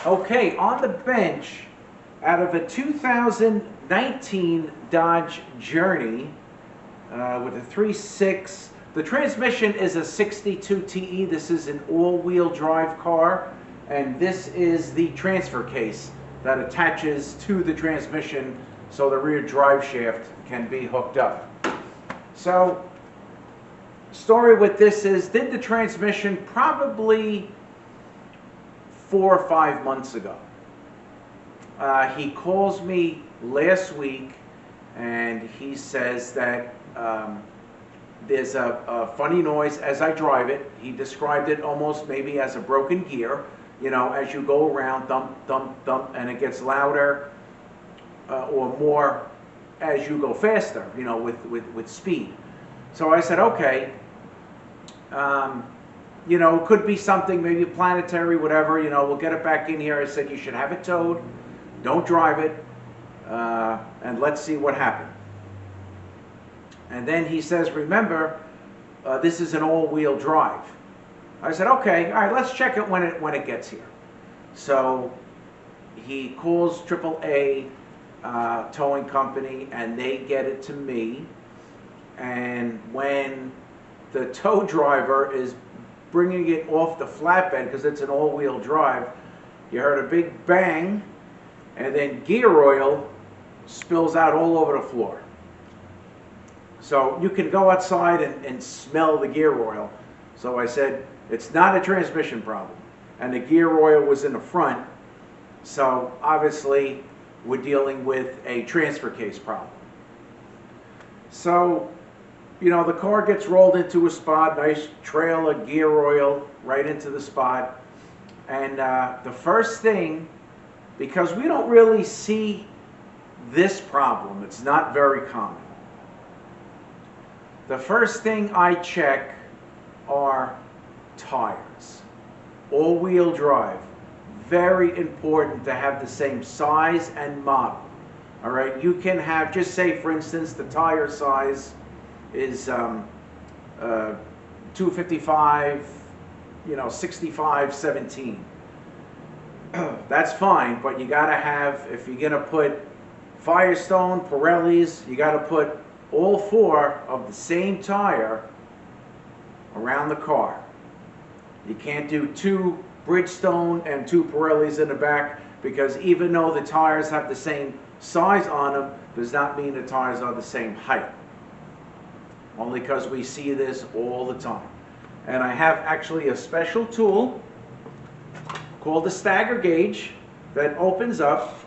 Okay, on the bench, out of a 2019 Dodge Journey with a 3.6, the transmission is a 62 TE. This is an all-wheel drive car, and this is the transfer case that attaches to the transmission so the rear drive shaft can be hooked up. So, story with this is, did the transmission probably 4 or 5 months ago. He calls me last week and he says that there's a funny noise as I drive it. He described it almost maybe as a broken gear, you know, as you go around, thump, thump, thump, and it gets louder or more as you go faster, you know, with speed. So I said, okay. You know, it could be something, maybe planetary, whatever, you know, we'll get it back in here. I said, you should have it towed, don't drive it, and let's see what happened. And then he says, remember, this is an all-wheel drive. I said, okay, all right, let's check it when it gets here. So he calls AAA towing company, and they get it to me. And when the tow driver is bringing it off the flatbed, because it's an all-wheel drive, you heard a big bang, and then gear oil spills out all over the floor. So you can go outside and smell the gear oil. So I said, it's not a transmission problem. And the gear oil was in the front, so obviously we're dealing with a transfer case problem. So, you know, the car gets rolled into a spot, nice trail of gear oil right into the spot. And the first thing, because we don't really see this problem, it's not very common. The first thing I check are tires. All-wheel drive, very important to have the same size and model. All right, you can have, just say for instance, the tire size is 255, you know, 65, 17. That's fine, but you gotta have, if you're gonna put Firestone, Pirellis, you gotta put all 4 of the same tire around the car. You can't do 2 Bridgestone and 2 Pirellis in the back, because even though the tires have the same size on them, does not mean the tires are the same height. Only because we see this all the time. And I have actually a special tool called the stagger gauge that opens up,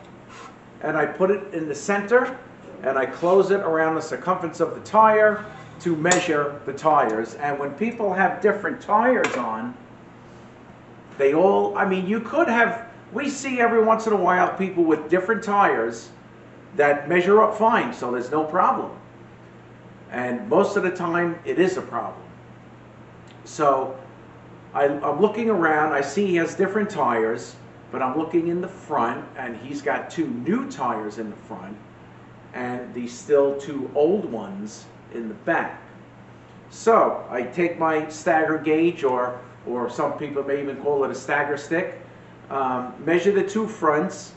and I put it in the center and I close it around the circumference of the tire to measure the tires. And when people have different tires on, they all, I mean, you could have, we see every once in a while people with different tires that measure up fine, so there's no problem. And most of the time, it is a problem. So I'm looking around, I see he has different tires, but I'm looking in the front, and he's got 2 new tires in the front, and these still 2 old ones in the back. So I take my stagger gauge, or some people may even call it a stagger stick, measure the 2 fronts.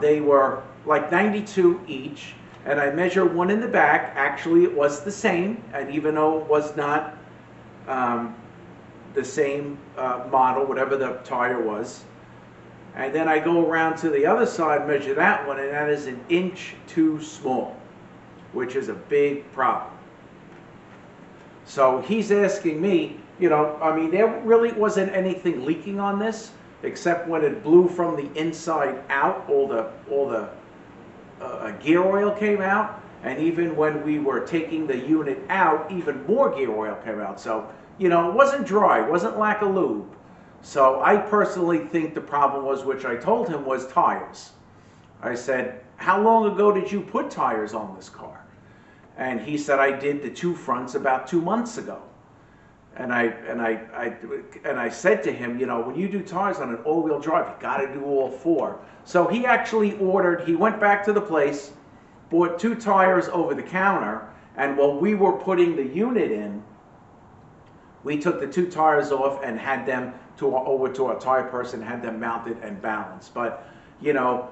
They were like 92 each. And I measure one in the back. Actually, it was the same, and even though it was not the same model, whatever the tire was. And then I go around to the other side, measure that one, and that is 1 inch too small, which is a big problem. So he's asking me, you know, I mean, there really wasn't anything leaking on this, except when it blew from the inside out, all the gear oil came out, and even when we were taking the unit out, even more gear oil came out. So, you know, it wasn't dry, it wasn't lack of lube. So I personally think the problem was, which I told him, was tires. I said, how long ago did you put tires on this car? And he said, I did the 2 fronts about 2 months ago. And I said to him, you know, when you do tires on an all-wheel drive, you got to do all 4. So he actually ordered, he went back to the place, bought 2 tires over the counter, and while we were putting the unit in, We took the 2 tires off and had them over to our tire person, had them mounted and balanced. But, you know,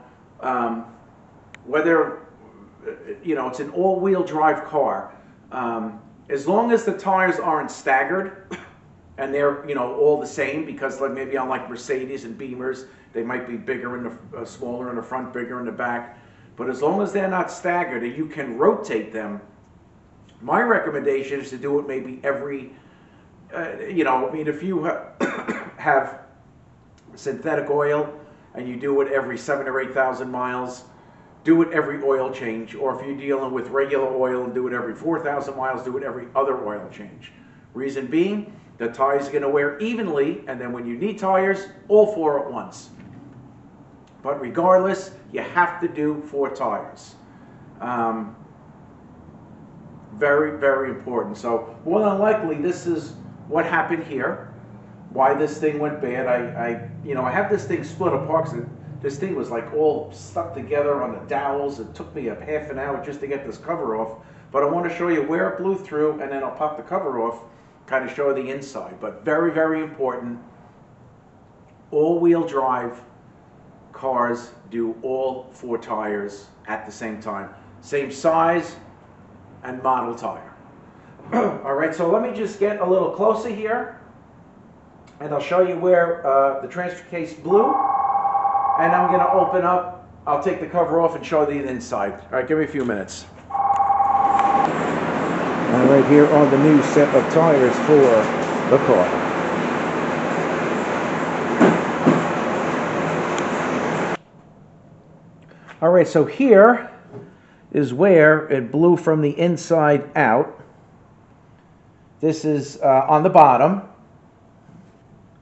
whether, you know, it's an all-wheel drive car, as long as the tires aren't staggered and they're, you know, all the same, because like maybe on like Mercedes and Beamers, they might be bigger in the, smaller in the front, bigger in the back. But as long as they're not staggered and you can rotate them, my recommendation is to do it maybe every, you know, I mean, if you have synthetic oil and you do it every 7,000 or 8,000 miles, do it every oil change. Or if you're dealing with regular oil and do it every 4,000 miles, do it every other oil change. Reason being, the tires are going to wear evenly, and then when you need tires, all 4 at once. But regardless, you have to do 4 tires. Very, very important. So more than likely, this is what happened here. Why this thing went bad. You know, I have this thing split apart because this thing was like all stuck together on the dowels. It took me a half an hour just to get this cover off. But I want to show you where it blew through, and then I'll pop the cover off, kind of show the inside. But very, very important. All-wheel drive cars do all 4 tires at the same time. Same size and model tire. All right, so let me just get a little closer here, and I'll show you where the transfer case blew, and I'm going to open up. I'll take the cover off and show you the inside. All right, give me a few minutes. And right here are the new set of tires for the car. All right, so here is where it blew from the inside out. This is on the bottom,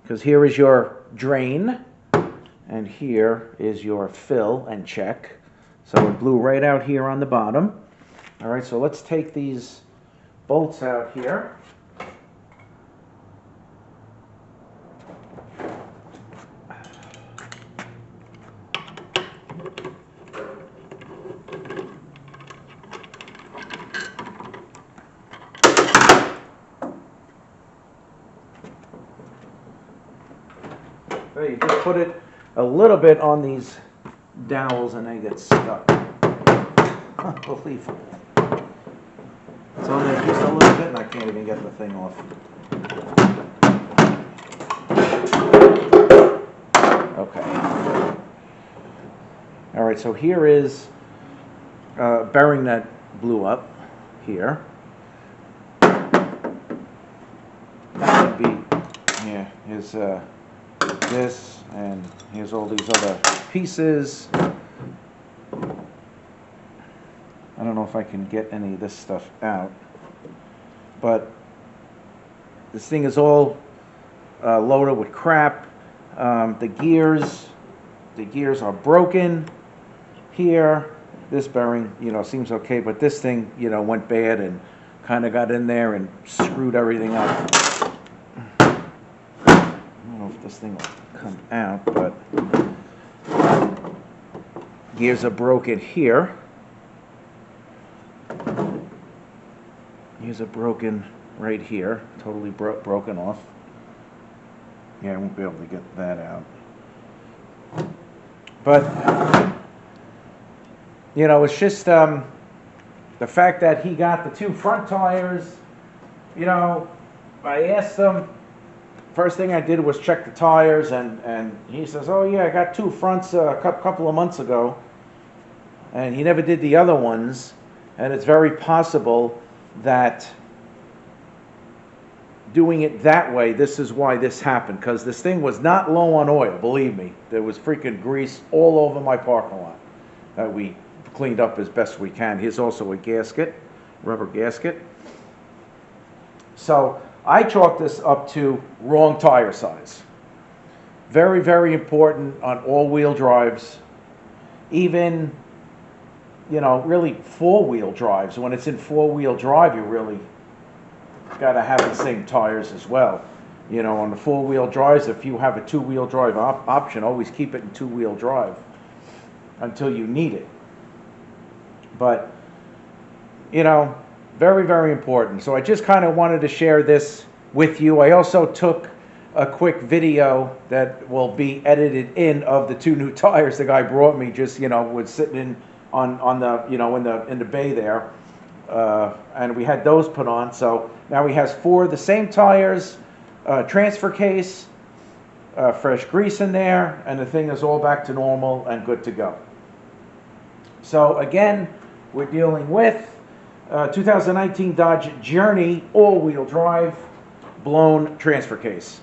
because here is your drain, and here is your fill and check. So it blew right out here on the bottom. All right, so let's take these bolts out here. So you just put it a little bit on these dowels and they get stuck. Unbelievable. It's on there just a little bit and I can't even get the thing off. Okay. All right, so here is a bearing that blew up here. That would be, yeah, here's this, and here's all these other pieces. I don't know if I can get any of this stuff out, but this thing is all loaded with crap. The gears are broken here. This bearing, you know, seems okay, but this thing, you know, went bad and kind of got in there and screwed everything up. I don't know if this thing will come out, but gears are broken here. Gears are broken right here, totally broken off. Yeah, I won't be able to get that out. But, you know, it's just the fact that he got the 2 front tires. You know, I asked him, first thing I did was check the tires, and he says, oh yeah, I got 2 fronts a couple of months ago, and he never did the other ones, and it's very possible that doing it that way, this is why this happened, because this thing was not low on oil, believe me. There was freaking grease all over my parking lot that we cleaned up as best we can. Here's also a gasket, rubber gasket. So I chalk this up to wrong tire size. Very, very important on all-wheel drives. Even, you know, really 4-wheel drives. When it's in 4-wheel drive, you really got to have the same tires as well. You know, on the 4-wheel drives, if you have a 2-wheel drive option, always keep it in 2-wheel drive until you need it. But, you know, very, very important. So I just kind of wanted to share this with you. I also took a quick video that will be edited in of the 2 new tires the guy brought me. Just, you know, was sitting in on the, you know, in the bay there, and we had those put on. So now he has 4 of the same tires, transfer case, fresh grease in there, and the thing is all back to normal and good to go. So again, we're dealing with 2019 Dodge Journey all-wheel drive blown transfer case.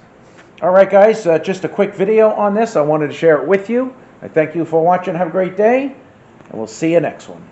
All right, guys, just a quick video on this. I wanted to share it with you. I thank you for watching. Have a great day, and we'll see you next one.